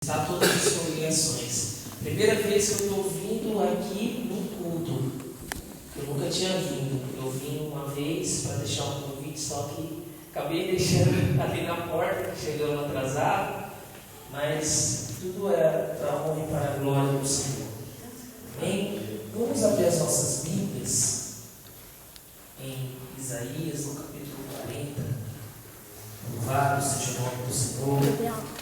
Está todas as congregações. Primeira vez que eu estou vindo aqui no culto. Eu nunca tinha vindo. Eu vim uma vez para deixar um convite, só que acabei deixando ali na porta, chegando atrasado. Mas tudo é para a honra e para a glória do Senhor. Amém? Vamos abrir as nossas Bíblias em Isaías, no capítulo 40. Louvado seja o nome do Senhor.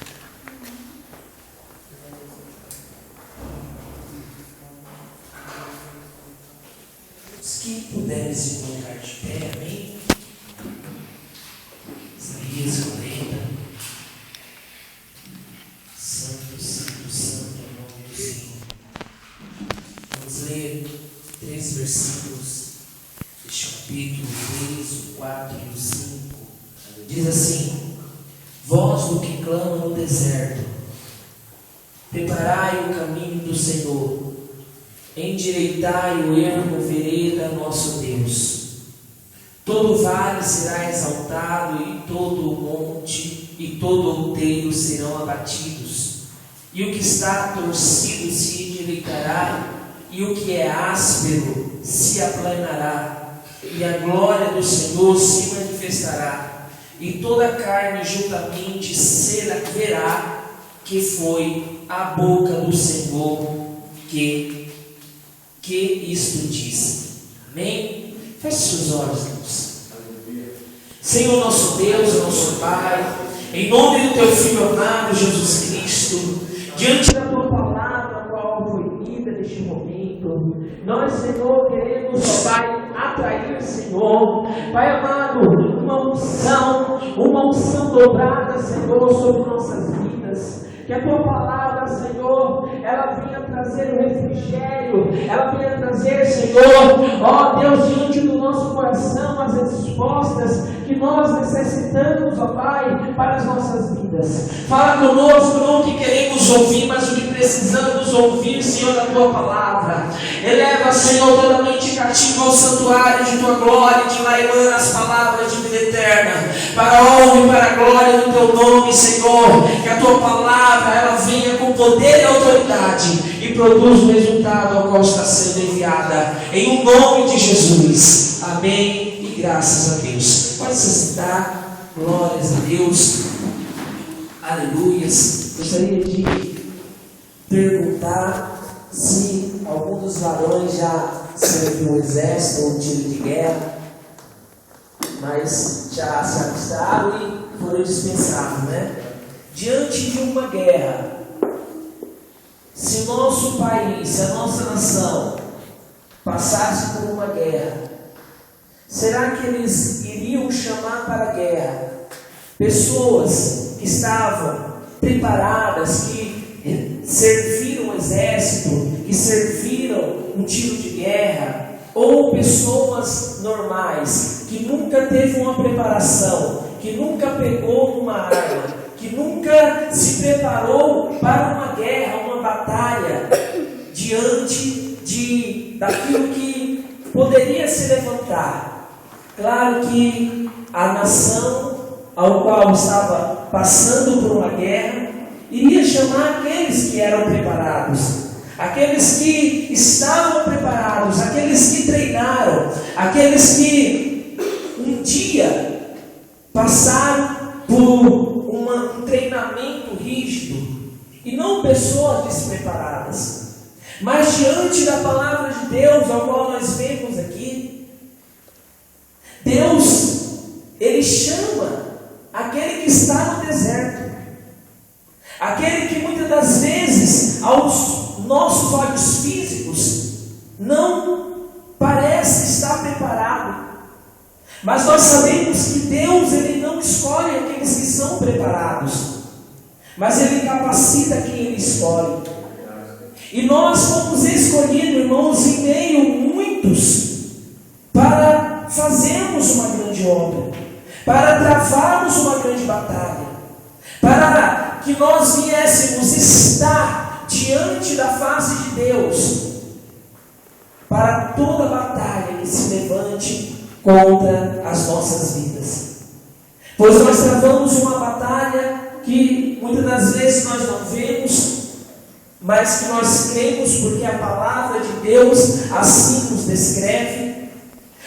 Os que puderem se colocar de pé, amém? Isaías 40. Santo, santo, santo é o nome do Senhor. Vamos ler 3 versículos deste capítulo, 3, o 4 e o 5. Diz assim: voz do que clama no deserto, preparai o caminho do Senhor, endireitai o ermo vereda nosso Deus. Todo vale será exaltado, e todo o monte e todo outeiro serão abatidos, e o que está torcido se endireitará, e o que é áspero se aplanará, e a glória do Senhor se manifestará, e toda a carne juntamente verá que foi a boca do Senhor que isto diz. Amém? Feche seus olhos, Deus. Senhor nosso Deus, nosso Pai, em nome do Teu Filho amado Jesus Cristo, diante da Tua palavra, a qual foi lida neste momento, nós, Senhor, queremos, ó Pai, atrair, Senhor, Pai amado, uma unção dobrada, Senhor, sobre nossas vidas. Que a Tua palavra, Senhor, ela venha trazer o refrigério, ela venha trazer, Senhor, ó Deus, diante do nosso coração, as respostas que nós necessitamos, ó Pai, para as nossas vidas. Fala conosco, não o que queremos ouvir, mas o que precisamos ouvir, Senhor, da Tua palavra. Eleva, Senhor, toda mente cativa ao santuário de Tua glória, de lá emana as palavras de vida eterna, para a honra e para a glória do Teu nome, Senhor. Que a Tua palavra ela venha com poder e autoridade e produz o resultado ao qual está sendo enviada, em nome de Jesus. Amém e graças a Deus. Pode se sentar. Glórias a Deus. Aleluias. Gostaria de perguntar se algum dos varões já serviu o exército ou um tiro de guerra, mas já se alistaram e foram dispensados, né? Diante de uma guerra, se o nosso país, se a nossa nação passasse por uma guerra, será que eles iriam chamar para a guerra pessoas que estavam preparadas, que serviram o exército, que serviram um tiro de guerra, ou pessoas normais, que nunca teve uma preparação, que nunca pegou uma arma, que nunca se preparou para uma guerra, uma batalha, diante daquilo que poderia se levantar? Claro que a nação ao qual estava passando por uma guerra iria chamar aqueles que eram preparados, aqueles que estavam preparados, aqueles que treinaram, aqueles que um dia passaram por um treinamento rígido, e não pessoas despreparadas. Mas diante da palavra de Deus, ao qual nós vemos aqui, Deus, Ele chama aquele que está no deserto, aquele que muitas das vezes, aos nossos olhos físicos, não parece estar preparado. Mas nós sabemos que Deus, Ele não escolhe aqueles que são preparados, mas Ele capacita quem Ele escolhe. E nós fomos escolhidos, irmãos, em meio muitos, para fazermos uma grande obra, para travarmos uma grande batalha, para que nós viéssemos estar diante da face de Deus, para toda batalha que se levante contra as nossas vidas. Pois nós travamos uma batalha que que muitas das vezes nós não vemos, mas que nós cremos porque a palavra de Deus assim nos descreve.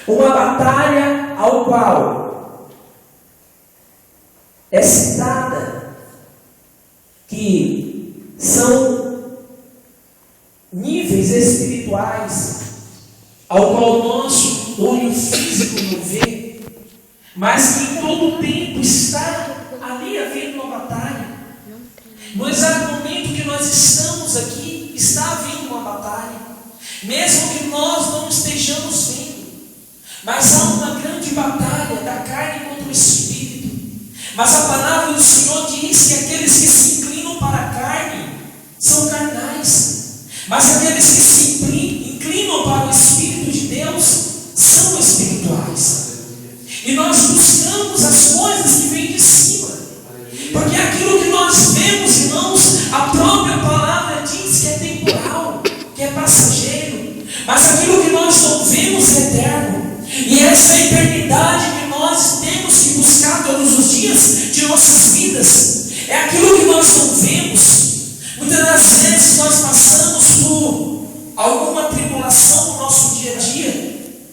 Uma batalha ao qual é citada que são níveis espirituais ao qual o nosso olho físico não vê, mas que em todo o tempo está ali havendo uma batalha. No exato momento que nós estamos aqui, está havendo uma batalha, mesmo que nós não estejamos vendo, mas há uma grande batalha da carne contra o espírito. Mas a palavra do Senhor diz que aqueles que se inclinam para a carne são carnais, mas aqueles que se inclinam para o Espírito de Deus são espirituais. E nós buscamos as coisas que vêm de cima, porque aquilo que nós vemos, irmãos, a própria palavra diz que é temporal, que é passageiro, mas aquilo que nós não vemos é eterno. E essa eternidade que nós temos que buscar todos os dias de nossas vidas é aquilo que nós não vemos. Muitas das vezes nós passamos por alguma tribulação no nosso dia a dia,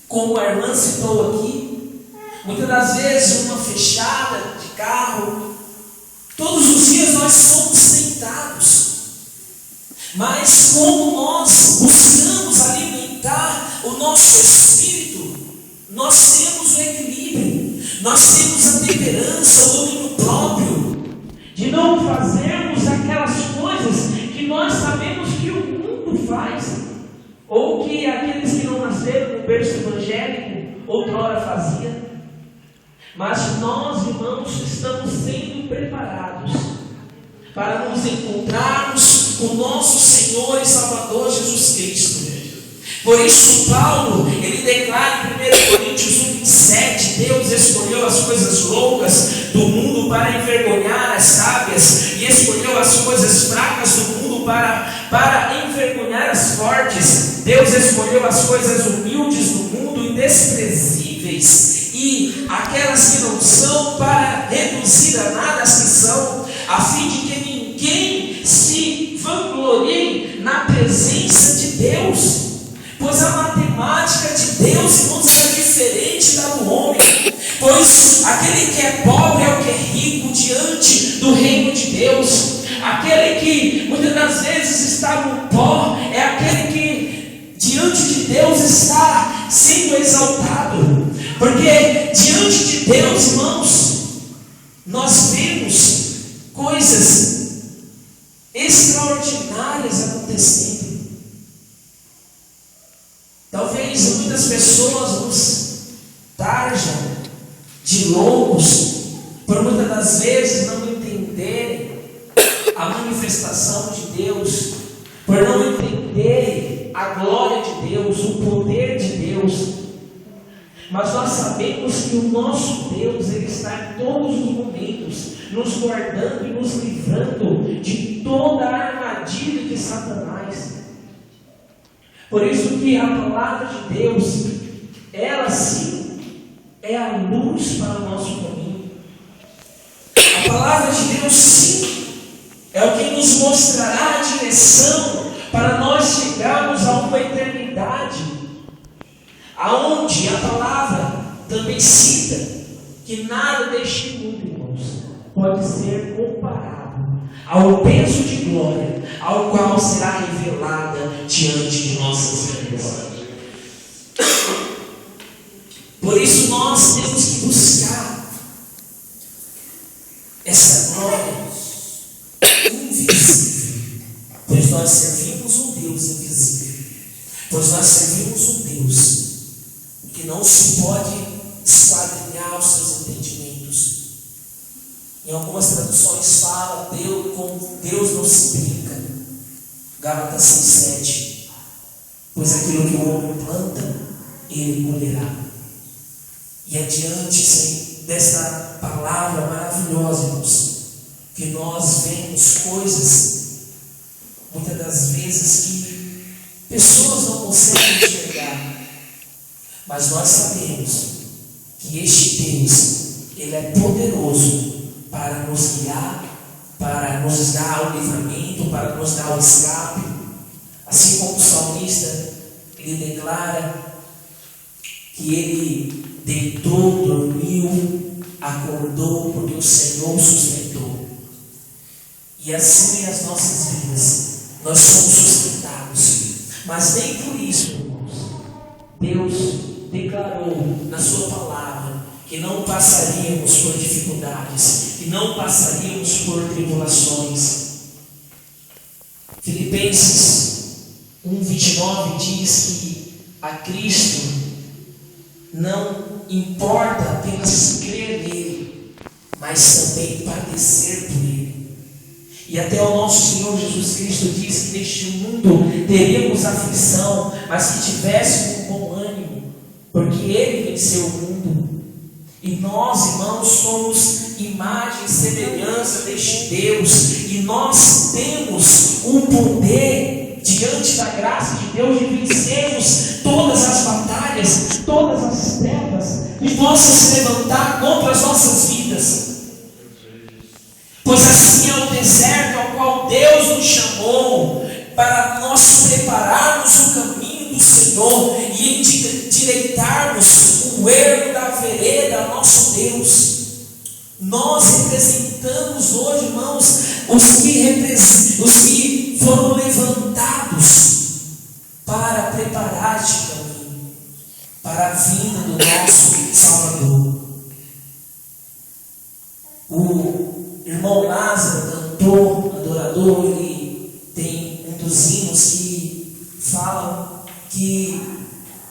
como a irmã citou aqui. Muitas das vezes uma fechada de carro. Todos os dias nós somos tentados, mas como nós buscamos alimentar o nosso espírito, nós temos o equilíbrio, nós temos a temperança, o domínio próprio, de não fazermos aquelas coisas que nós sabemos que o mundo faz, ou que aqueles que não nasceram no berço evangélico outrora faziam. Mas nós, irmãos, estamos sendo preparados para nos encontrarmos com nosso Senhor e Salvador Jesus Cristo. Por isso Paulo, ele declara em 1 Coríntios 1:27, Deus escolheu as coisas loucas do mundo para envergonhar as sábias, e escolheu as coisas fracas do mundo para envergonhar as fortes. Deus escolheu as coisas humildes do mundo e desprezíveis, e aquelas que não são, para reduzir a nada as que são, a fim de que ninguém se vanglorie na presença de Deus. Pois a matemática de Deus, irmãos, é diferente da do homem. Pois aquele que é pobre é o que é rico diante do reino de Deus. Aquele que muitas das vezes está no pó é aquele que diante de Deus está sendo exaltado. Porque diante de Deus, irmãos, nós vemos coisas extraordinárias acontecendo. Talvez muitas pessoas nos tarjam de loucos por muitas das vezes não entenderem a manifestação de Deus, por não entenderem a glória de Deus, o poder de Deus. Mas nós sabemos que o nosso Deus, Ele está em todos os momentos, nos guardando e nos livrando de toda a armadilha de Satanás. Por isso que a palavra de Deus, ela sim é a luz para o nosso caminho. A palavra de Deus sim é o que nos mostrará a direção para nós chegarmos a uma eternidade, aonde a palavra também cita que nada deste mundo, irmãos, pode ser comparado ao peso de glória ao qual será revelada diante de nossas vidas. Por isso nós temos que buscar essa glória invisível, pois nós servimos um Deus invisível, pois nós servimos um Deus que não se pode esquadrinhar os seus entendimentos. Em algumas traduções fala, com Deus não se brinca. Gálatas 6:7. Pois aquilo que o homem planta, ele colherá. E adiante dessa palavra maravilhosa, irmãos, que nós vemos coisas, muitas das vezes, que pessoas não conseguem enxergar. Mas nós sabemos que este Deus, Ele é poderoso para nos guiar para nos dar o livramento, para nos dar o escape. Assim como o salmista, ele declara que ele deitou, dormiu, acordou, porque o Senhor sustentou. E assim as nossas vidas, nós somos sustentados. Mas nem por isso, irmãos, Deus declarou na sua palavra que não passaríamos por dificuldades, que não passaríamos por tribulações. Filipenses 1:29 diz que a Cristo não importa apenas crer nele, mas também padecer por ele. E até o nosso Senhor Jesus Cristo diz que neste mundo teríamos aflição, mas que tivéssemos um bom ânimo, porque ele venceu o mundo. E nós, irmãos, somos imagem e semelhança deste Deus, e nós temos um poder diante da graça de Deus de vencermos todas as batalhas, todas as trevas que possam se levantar contra as nossas vidas. Pois assim é o deserto ao qual Deus nos chamou, para nós prepararmos o caminho do Senhor e endireitarmos o erro da vereda, nosso Deus. Nós representamos hoje, irmãos, os que foram levantados para preparar este caminho, para a vinda do nosso Salvador. O irmão Lázaro, cantor, adorador, ele tem um dos hinos que falam que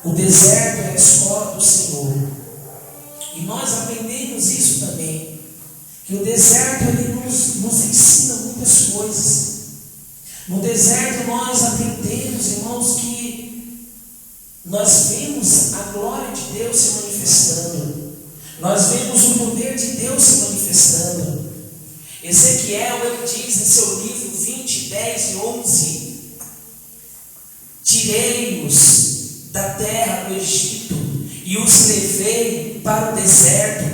o deserto é a escola do Senhor. E nós aprendemos isso também, que o deserto ele nos ensina muitas coisas. No deserto nós aprendemos, irmãos, que nós vemos a glória de Deus se manifestando. Nós vemos o poder de Deus se manifestando. Ezequiel, ele diz em seu livro 20, 10 e 11: tirei-os da terra do Egito e os levei para o deserto,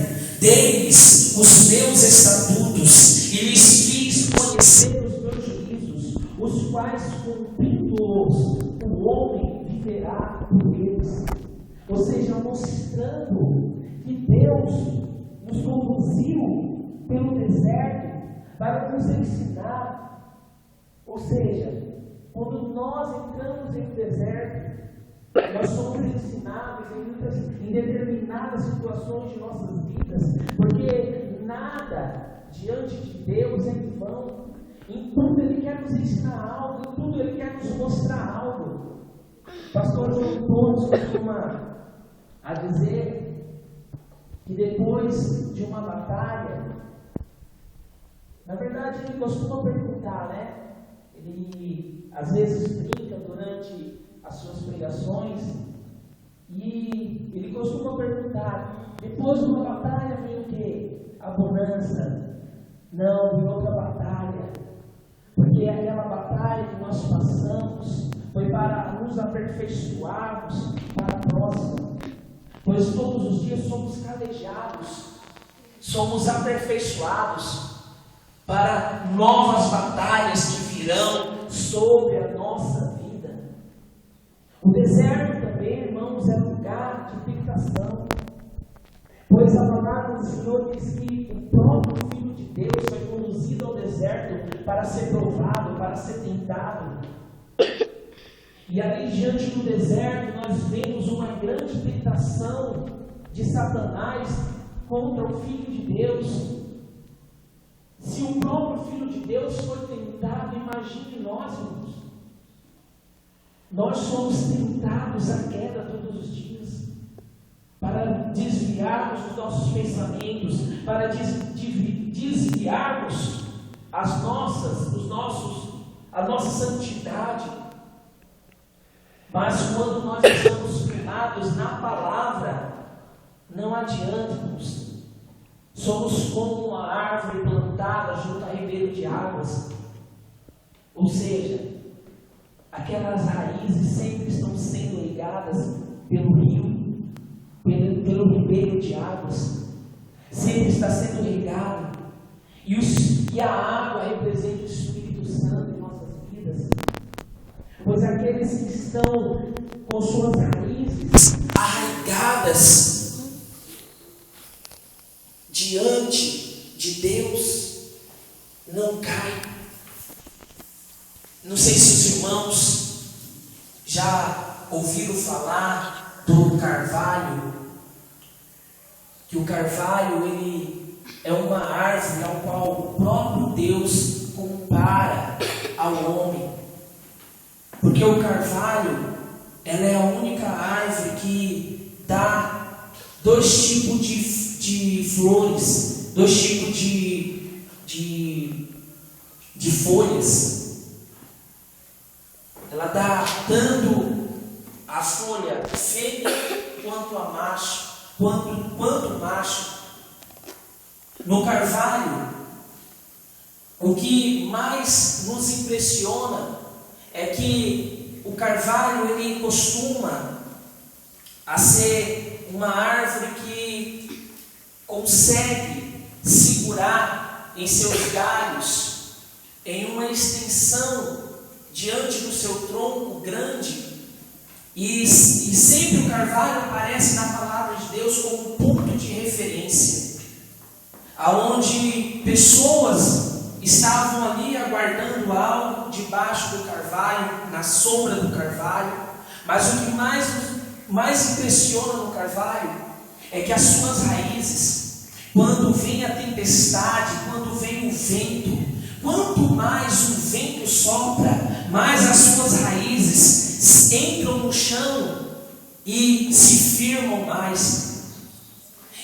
dei-lhes os meus estatutos e lhes fiz conhecer os meus juízos, os quais, cumprindo-os, o homem viverá por eles. Ou seja, mostrando que Deus nos conduziu pelo deserto para nos ensinar. Ou seja, quando nós entramos em deserto, nós somos ensinados em determinadas situações de nossas vidas, porque nada diante de Deus é em vão. Em tudo Ele quer nos ensinar algo, em tudo Ele quer nos mostrar algo. O pastor João Torres costuma a dizer que depois de uma batalha, na verdade ele costuma perguntar, né? Ele às vezes brinca durante as suas pregações e ele costuma perguntar: depois de uma batalha vem o quê? A bonança? Não, vem outra batalha, porque aquela batalha que nós passamos foi para nos aperfeiçoarmos para a próxima. Pois todos os dias somos calejados, somos aperfeiçoados para novas batalhas que virão sobre a nossa vida. O deserto também, irmãos, é lugar de tentação, pois a palavra do Senhor diz que o próprio Filho de Deus foi conduzido ao deserto para ser provado, para ser tentado. E ali diante do deserto nós vemos uma grande tentação de Satanás contra o Filho de Deus. Se o próprio Filho de Deus foi tentado, imagine nós, irmãos. Nós somos tentados à queda todos os dias, para desviarmos dos nossos pensamentos, para desviarmos a nossa santidade. Mas quando nós estamos firmados na palavra, não adianta, irmãos. Somos como uma árvore plantada junto a ribeiro de águas. Ou seja, aquelas raízes sempre estão sendo ligadas pelo rio, pelo ribeiro de águas. Sempre está sendo ligado. E que a água represente o Espírito Santo em nossas vidas, pois aqueles que estão com suas raízes arraigadas diante de Deus não caem. Não sei se os irmãos já ouviram falar do carvalho, que o carvalho ele é uma árvore ao qual o próprio Deus compara ao homem, porque o carvalho ela é a única árvore que dá dois tipos de flores, dois tipos de folhas. Ela dá tanto a folha fêmea quanto a macho, quanto macho. No carvalho, o que mais nos impressiona é que o carvalho ele costuma a ser uma árvore que consegue segurar em seus galhos, em uma extensão diante do seu tronco grande, e sempre o carvalho aparece na palavra de Deus como um ponto de referência, aonde pessoas estavam ali aguardando algo debaixo do carvalho, na sombra do carvalho. Mas o que mais impressiona no carvalho é que as suas raízes, quando vem a tempestade, quando vem o vento, quanto mais o vento sopra, mais as suas raízes entram no chão e se firmam mais.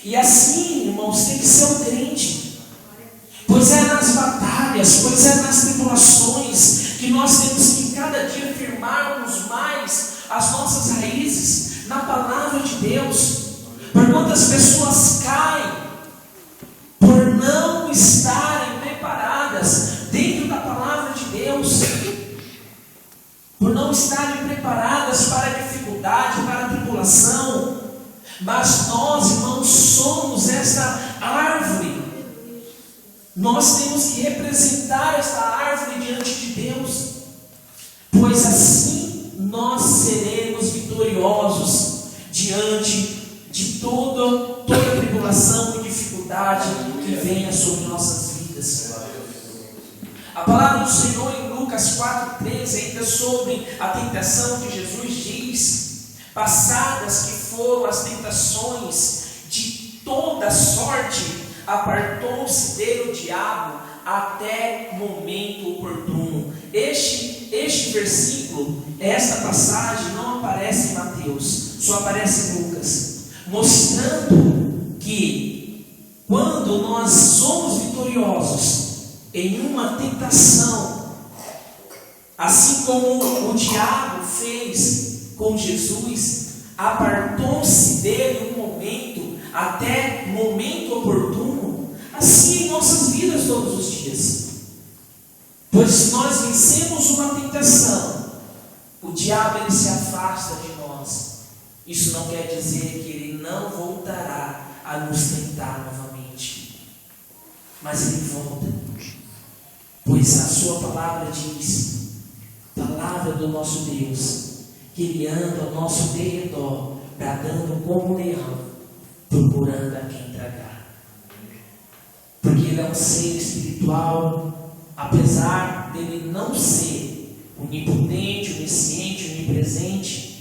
E assim, irmãos, tem que ser um crente, pois é nas batalhas, pois é nas tribulações que nós temos que cada dia firmarmos mais as nossas raízes na palavra de Deus. Por quantas pessoas caem por não estarem preparadas dentro da palavra de Deus, por não estarem preparadas para a dificuldade, para a tribulação. Mas nós, irmãos, somos essa árvore. Nós temos que representar essa árvore diante de Deus, pois assim nós seremos vitoriosos diante de toda tribulação e dificuldade que venha sobre nossas vidas. A palavra do Senhor em Lucas 4,13, ainda sobre a tentação que Jesus diz: passadas que foram as tentações de toda sorte, apartou-se dele o diabo até momento oportuno. Este versículo, esta passagem não aparece em Mateus, só aparece em Lucas, mostrando que quando nós somos vitoriosos em uma tentação, assim como o diabo fez com Jesus, apartou-se dele um momento até momento oportuno, assim em nossas vidas todos os dias. Pois se nós vencemos uma tentação, o diabo ele se afasta de nós. Isso não quer dizer que ele não voltará a nos tentar novamente, mas ele volta, pois a sua palavra diz, palavra do nosso Deus, que ele anda ao nosso derredor, bradando como um leão, procurando a quem tragar. Porque ele é um ser espiritual, apesar dele não ser onipotente, onisciente, onipresente,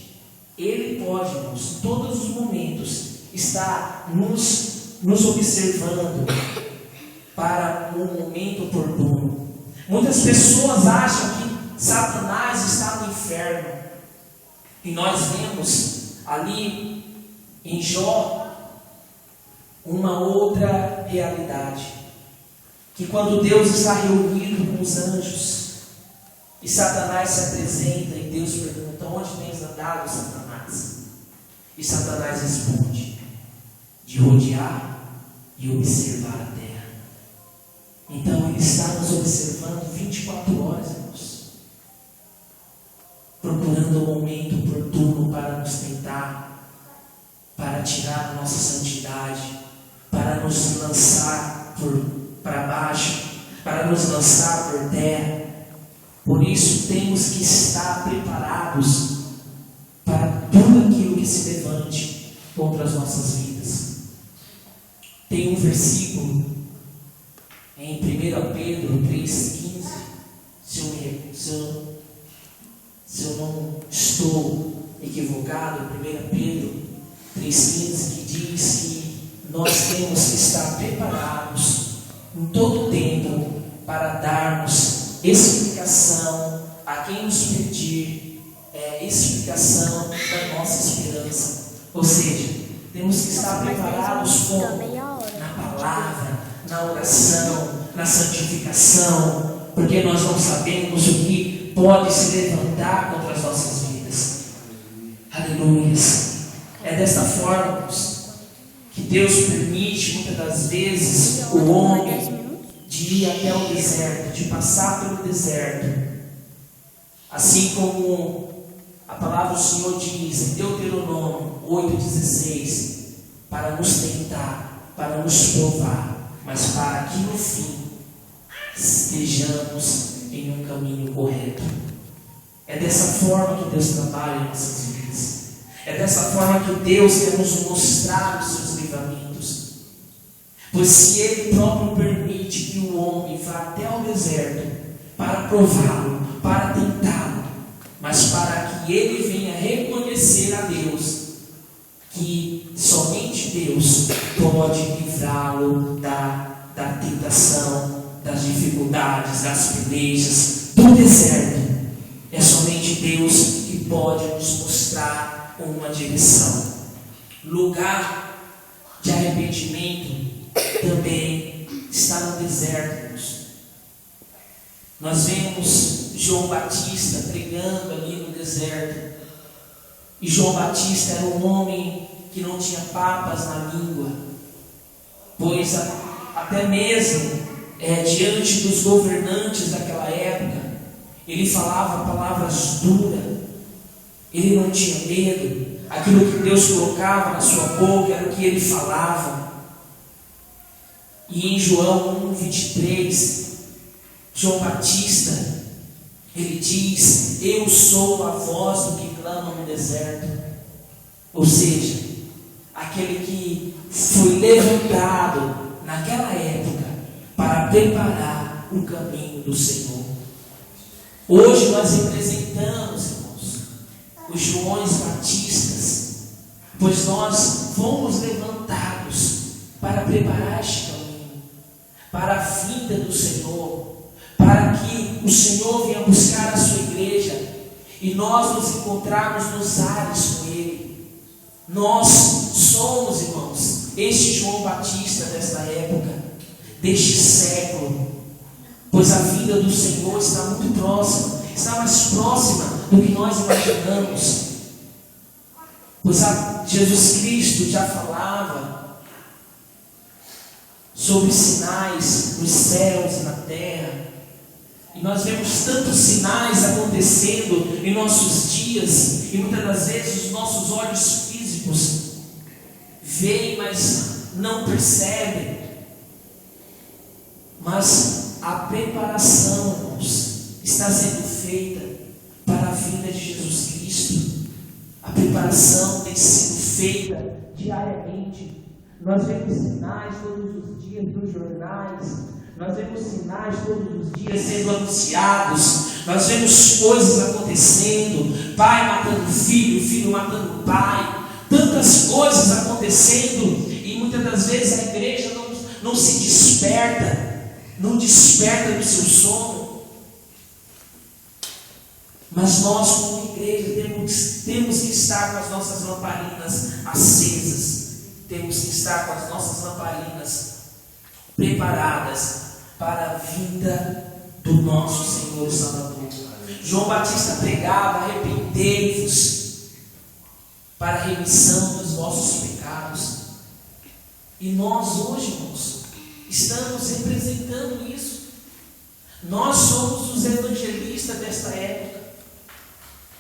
ele pode, irmãos, em todos os momentos, estar nos observando para um momento oportuno. Muitas pessoas acham que Satanás está no inferno. E nós vemos ali em Jó uma outra realidade, que quando Deus está reunido com os anjos e Satanás se apresenta e Deus pergunta: onde tens andado, Satanás? E Satanás responde: de rodear e observar a terra. Então ele está nos observando 24 horas, irmãos, procurando o momento oportuno para nos tentar, para tirar a nossa santidade, para nos lançar para baixo, para nos lançar por terra. Por isso temos que estar preparados para tudo aquilo que se levante contra as nossas vidas. Tem um versículo em 1 Pedro 3,15, se eu não estou equivocado, 1 Pedro 3,15, que diz que nós temos que estar preparados em todo o tempo para darmos explicação a quem nos pedir explicação da nossa esperança. Ou seja, temos que estar preparados na palavra, na oração, na santificação, porque nós não sabemos o que pode se levantar contra as nossas vidas. Aleluia. É desta forma que Deus permite muitas das vezes o homem de ir até o deserto, de passar pelo deserto. Assim como a palavra do Senhor diz em Deuteronômio 8,16, para nos tentar, para nos provar, mas para que no fim estejamos em um caminho correto. É dessa forma que Deus trabalha em nossas vidas. É dessa forma que Deus quer nos mostrar os seus livramentos. Pois se Ele próprio permite que o homem vá até o deserto para prová-lo, para tentá-lo, mas para que ele venha reconhecer a Deus, que somente Deus pode livrá-lo da tentação, das dificuldades, das pelejas, do deserto. É somente Deus que pode nos mostrar uma direção. Lugar de arrependimento também está no deserto. Nós vemos João Batista pregando ali no deserto. E João Batista era um homem que não tinha papas na língua, pois até mesmo diante dos governantes daquela época, ele falava palavras duras. Ele não tinha medo. Aquilo que Deus colocava na sua boca era o que ele falava. E em João 1,23, João Batista, ele diz: eu sou a voz do que clama no deserto. Ou seja, aquele que foi levantado naquela época para preparar o caminho do Senhor. Hoje nós representamos, irmãos, os Joões Batistas, pois nós fomos levantados para preparar este caminho, para a vinda do Senhor, para que o Senhor venha buscar a sua igreja e nós nos encontrarmos nos ares com Ele. Nós somos, irmãos, este João Batista desta época, deste século, pois a vinda do Senhor está muito próxima, está mais próxima do que nós imaginamos. Pois Jesus Cristo já falava sobre sinais nos céus e na terra. E nós vemos tantos sinais acontecendo em nossos dias, e muitas das vezes os nossos olhos físicos veem, mas não percebem. Mas a preparação, irmãos, está sendo feita para a vinda de Jesus Cristo. A preparação tem sido feita diariamente. Nós vemos sinais todos os dias nos jornais. Nós vemos sinais todos os dias sendo anunciados. Nós vemos coisas acontecendo. Pai matando filho, filho matando pai. Tantas coisas acontecendo. E muitas das vezes a igreja não se desperta. Não desperta do seu sono. Mas nós, como igreja, temos que estar com as nossas lamparinas acesas. Temos que estar com as nossas lamparinas preparadas para a vinda do nosso Senhor e Salvador. João Batista pregava: arrependei-vos para a remissão dos vossos pecados. E nós hoje, irmãos, estamos representando isso. Nós somos os evangelistas desta época.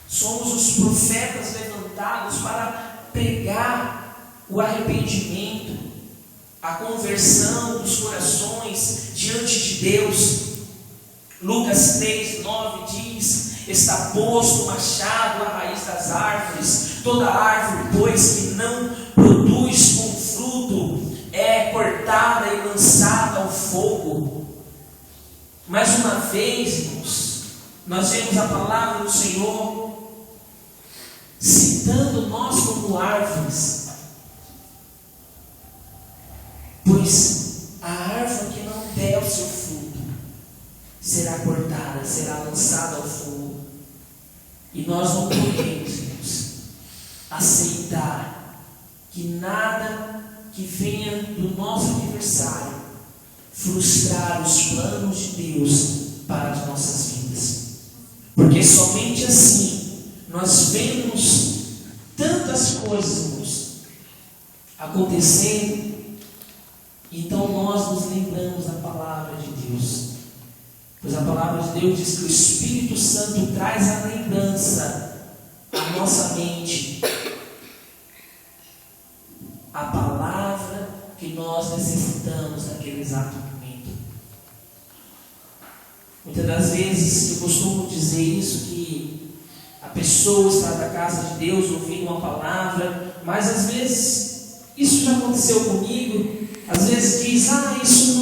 Somos os profetas levantados para pregar o arrependimento, a conversão dos corações diante de Deus. Lucas 3:9 diz: está posto o machado à raiz das árvores, toda árvore, pois, que não produz com fruto, é cortada e lançada ao fogo. Mais uma vez, irmãos, nós vemos a palavra do Senhor citando nós como árvores, pois a árvore que não der o seu fruto será cortada, será lançada ao fogo. E nós não podemos aceitar que nada que venha do nosso adversário frustrar os planos de Deus para as nossas vidas, porque somente assim nós vemos tantas coisas acontecendo. Então nós nos lembramos da palavra de Deus, pois a palavra de Deus diz que o Espírito Santo traz a lembrança à nossa mente, a palavra que nós necessitamos naquele exato momento. Muitas das vezes eu costumo dizer isso, que a pessoa está na casa de Deus ouvindo uma palavra, mas às vezes isso já aconteceu comigo. Às vezes diz: isso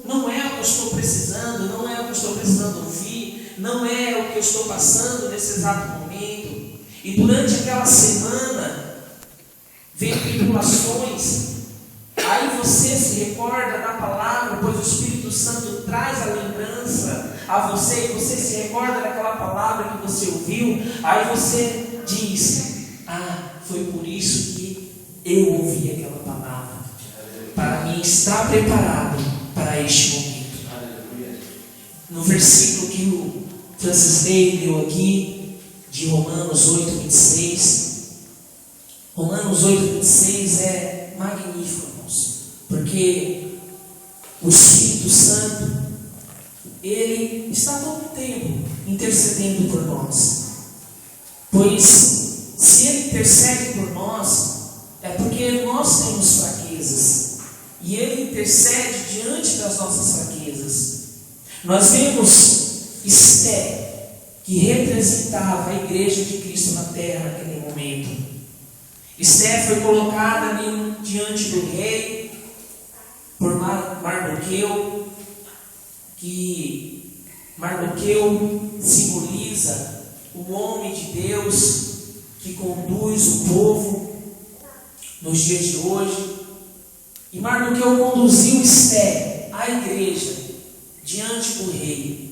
não é o que eu estou precisando, não é o que eu estou precisando ouvir, não é o que eu estou passando nesse exato momento. E durante aquela semana vem tribulações, aí você se recorda da palavra, pois o Espírito Santo traz a lembrança a você, e você se recorda daquela palavra que você ouviu, aí você diz: foi por isso que eu ouvi aquela palavra, para mim estar preparado para este momento. No versículo que o Francis Day leu aqui, de Romanos 8:26, Romanos 8:26 é magnífico, irmãos, porque o Espírito Santo, ele está todo o tempo intercedendo por nós, pois se ele intercede por nós, é porque nós temos fraquezas, e ele intercede diante das nossas fraquezas. Nós vemos Esté, que representava a igreja de Cristo na terra naquele momento. Esté foi colocada ali diante do rei por Mardoqueu, que Mardoqueu simboliza o homem de Deus que conduz o povo nos dias de hoje. E Mardoqueu conduziu Esté à igreja diante do rei.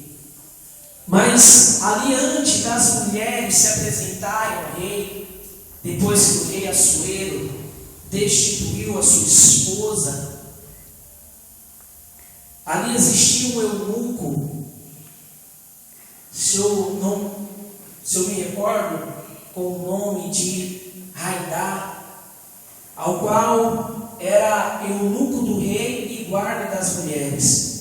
Mas ali, antes das mulheres se apresentarem ao rei, depois que o rei Assuero destituiu a sua esposa, ali existia um eunuco, se eu me recordo, com o nome de Raidá, ao qual era eunuco do rei e guarda das mulheres.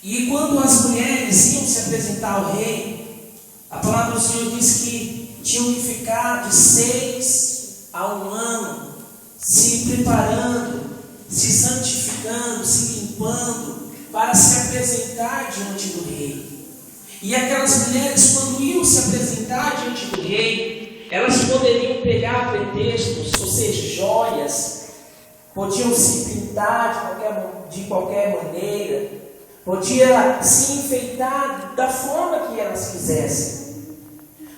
E quando as mulheres iam se apresentar ao rei, a palavra do Senhor diz que tinham que ficar de 6 a 1 ano se preparando, se santificando, se limpando, para se apresentar diante do rei. E aquelas mulheres, quando iam se apresentar diante do rei, elas poderiam pegar pretextos, ou seja, joias, podiam se pintar de qualquer maneira, podia se enfeitar da forma que elas quisessem.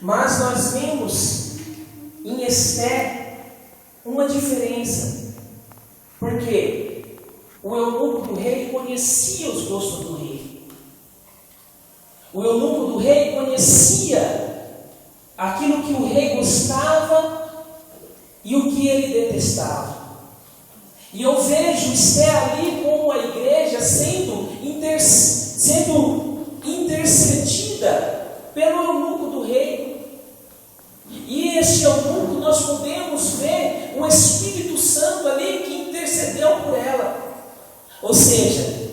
Mas nós vemos em Esté uma diferença, porque o eunuco do rei conhecia os gostos do rei. O eunuco do rei conhecia aquilo que o rei gostava e o que ele detestava. E eu vejo Esté ali como a igreja sendo intercedida pelo eunuco do rei. E este eunuco, nós podemos ver o Espírito Santo ali que intercedeu por ela. Ou seja,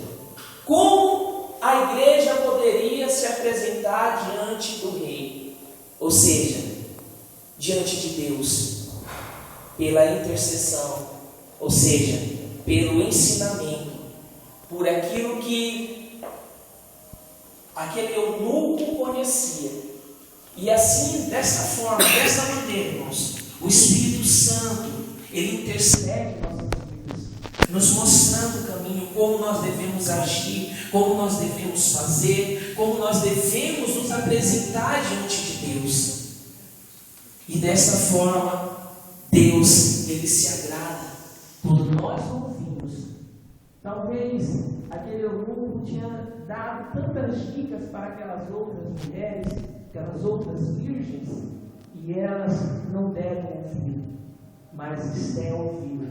como a igreja poderia se apresentar diante do rei? Ou seja, diante de Deus, pela intercessão, ou seja, pelo ensinamento, por aquilo que aquele eunuco conhecia. E assim, dessa forma, dessa maneira, irmãos, o Espírito Santo, ele intercede em nossas vidas, nos mostrando o caminho, como nós devemos agir, como nós devemos fazer, como nós devemos nos apresentar diante de Deus. E dessa forma, Deus, ele se agrada quando nós ouvimos. Talvez aquele eunuco tinha dado tantas dicas para aquelas outras mulheres, aquelas outras virgens, e elas não deram ouvir, mas Esther ouviu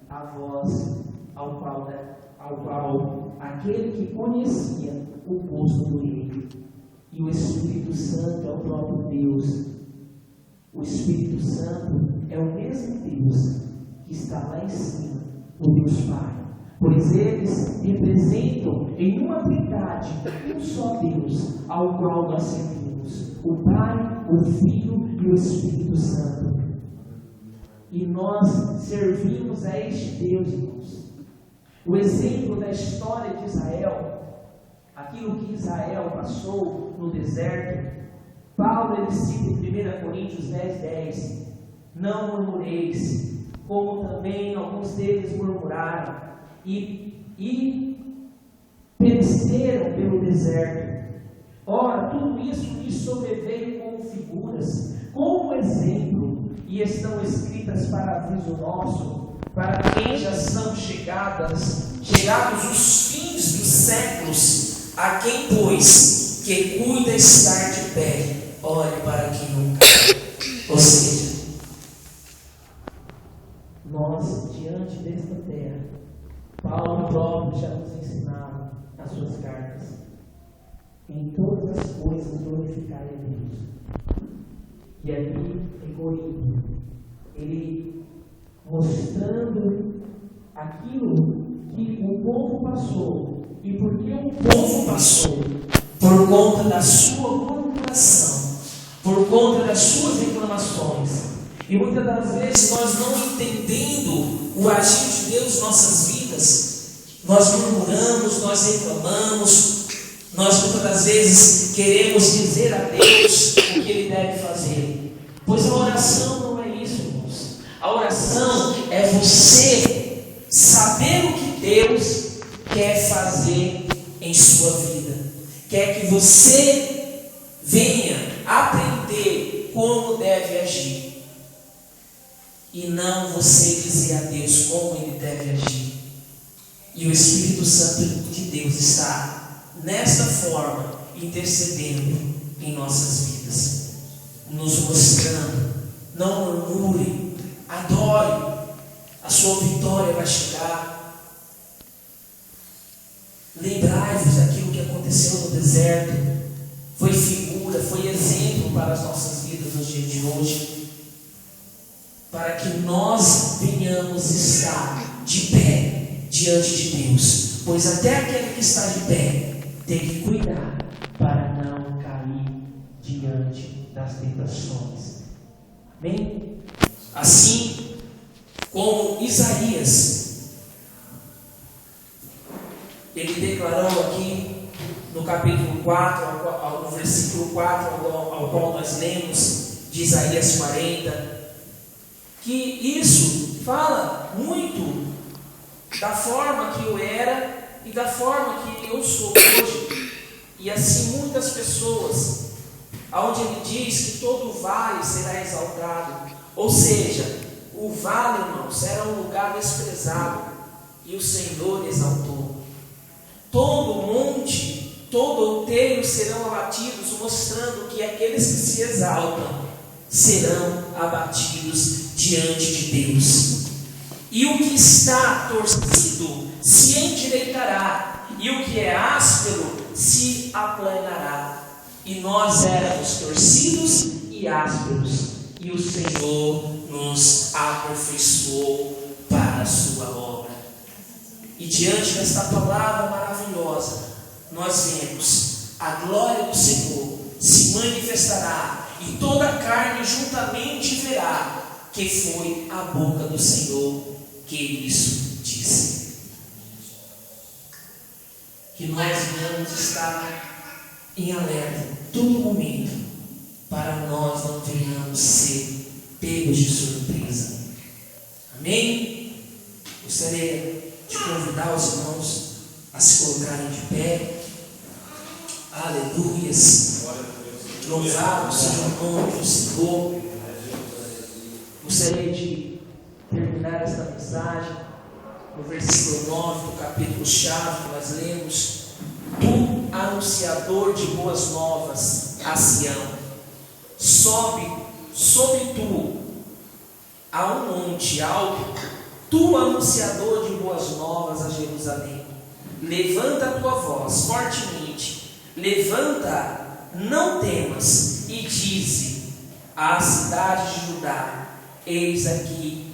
a voz ao qual aquele que conhecia o posto do rei. E o Espírito Santo é o próprio Deus. O Espírito Santo é o mesmo Deus que está lá em cima, o Deus Pai. Pois eles representam em uma trindade um só Deus, ao qual nós servimos: o Pai, o Filho e o Espírito Santo. E nós servimos a este Deus, irmãos. O exemplo da história de Israel, aquilo que Israel passou no deserto, Paulo ele cita em 1 Coríntios 10:10: não murmureis, como também alguns deles murmuraram e pereceram pelo deserto. Ora, tudo isso lhes sobreveio como figuras, como exemplo, e estão escritas para aviso nosso, para quem já são chegados os fins dos séculos, a quem, pois, que cuida estar de pé, olhe para que nunca. Ou seja, nós, diante desta terra, Paulo próprio já nos ensinava nas suas cartas: em todas as coisas glorificai a Deus. E ali em Corinto, ele mostrando aquilo que o povo passou. E porque o povo passou? Por conta da sua murmuração, por conta das suas reclamações. E muitas das vezes nós não entendendo o agir de Deus em nossas vidas, nós murmuramos, nós reclamamos, nós muitas das vezes queremos dizer a Deus o que Ele deve fazer. Pois a oração não é isso, irmãos. A oração é você saber o que Deus quer fazer em sua vida. Quer que você venha aprender como deve agir. E não você dizer a Deus como Ele deve agir. E o Espírito Santo de Deus está, nesta forma, intercedendo em nossas vidas, nos mostrando: não murmure, adore, a sua vitória vai chegar. Lembrai-vos daquilo que aconteceu no deserto, foi figura, foi exemplo para as nossas vidas nos dias de hoje, para que nós venhamos estar de pé diante de Deus, pois até aquele que está de pé tem que cuidar para não cair diante das tentações. Bem, assim como Isaías, ele declarou aqui no capítulo 4, no versículo 4, ao qual nós lemos, de Isaías 40, que isso fala muito da forma que eu era e da forma que eu sou hoje. E assim muitas pessoas, onde ele diz que todo vale será exaltado. Ou seja, o vale, irmãos, era um lugar desprezado e o Senhor exaltou. Todo monte, todo outeiro serão abatidos, mostrando que aqueles que se exaltam serão abatidos diante de Deus. E o que está torcido se endireitará, e o que é áspero se aplanará. E nós éramos torcidos e ásperos, e o Senhor nos aperfeiçoou para a sua obra. E diante desta palavra maravilhosa, nós vemos: a glória do Senhor se manifestará, e toda a carne juntamente verá que foi a boca do Senhor que isso disse. Que nós venhamos estar em alerta, todo momento, para nós não venhamos ser pegos de surpresa. Amém? Gostaria de convidar os irmãos a se colocarem de pé. Aleluias. Louvado seja o nome do Senhor. Gostaria de terminar esta mensagem no versículo 9 do capítulo chave que nós lemos. Tu, anunciador de boas novas a Sião, sobe tu a um monte alto, tu, anunciador de boas novas a Jerusalém. Levanta a tua voz fortemente, levanta, não temas, e dize à cidade de Judá: eis aqui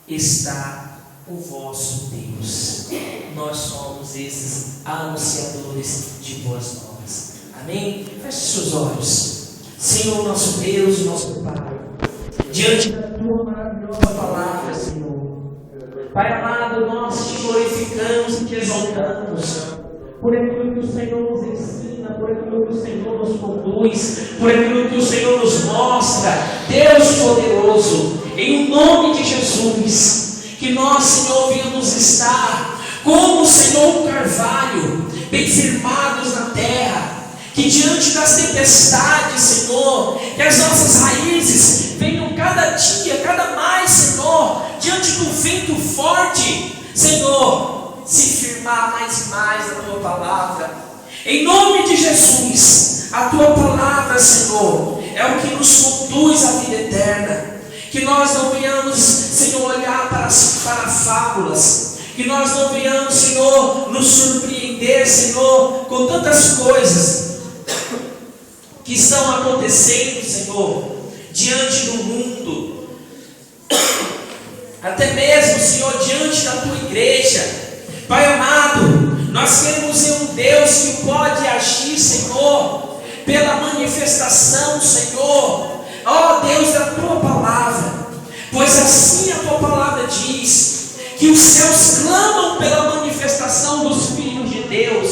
está o vosso Deus. Nós somos esses anunciadores de boas novas. Amém? Feche seus olhos. Senhor, nosso Deus, nosso Pai, diante da tua maravilhosa palavra, Senhor, Pai amado, nós te glorificamos e te exaltamos por aquilo que o Senhor nos ensina, por aquilo que o Senhor nos conduz, por aquilo que o Senhor nos mostra. Deus poderoso, em nome de Jesus, que nós, Senhor, venhamos estar como o Senhor o carvalho, bem firmados na terra, que diante das tempestades, Senhor, que as nossas raízes venham cada dia, cada mais, Senhor, diante do vento forte, Senhor, se firmar mais e mais na tua palavra. Em nome de Jesus, a tua palavra, Senhor, é o que nos conduz à vida eterna. Que nós não venhamos, Senhor, olhar para fábulas, que nós não venhamos, Senhor, nos surpreender, Senhor, com tantas coisas que estão acontecendo, Senhor, diante do mundo, até mesmo, Senhor, diante da tua igreja. Pai amado, nós queremos ser um Deus que pode agir, Senhor, pela manifestação, Senhor, ó Deus, da tua palavra, pois assim a tua palavra diz, que os céus clamam pela manifestação dos filhos de Deus,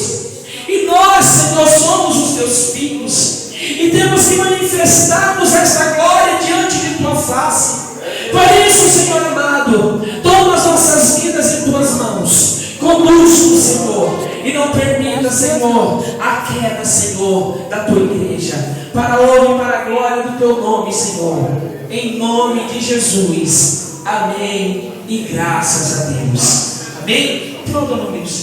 e nós, Senhor, somos os teus filhos, e temos que manifestarmos esta glória diante de tua face. Por isso, Senhor amado, toma as nossas vidas em tuas mãos, conduz-nos, Senhor, e não permita, Senhor, a queda, Senhor, da tua igreja, para a honra e para a glória do teu nome, Senhor, em nome de Jesus. Amém e graças a Deus. Amém? Pronto, no nome do Senhor.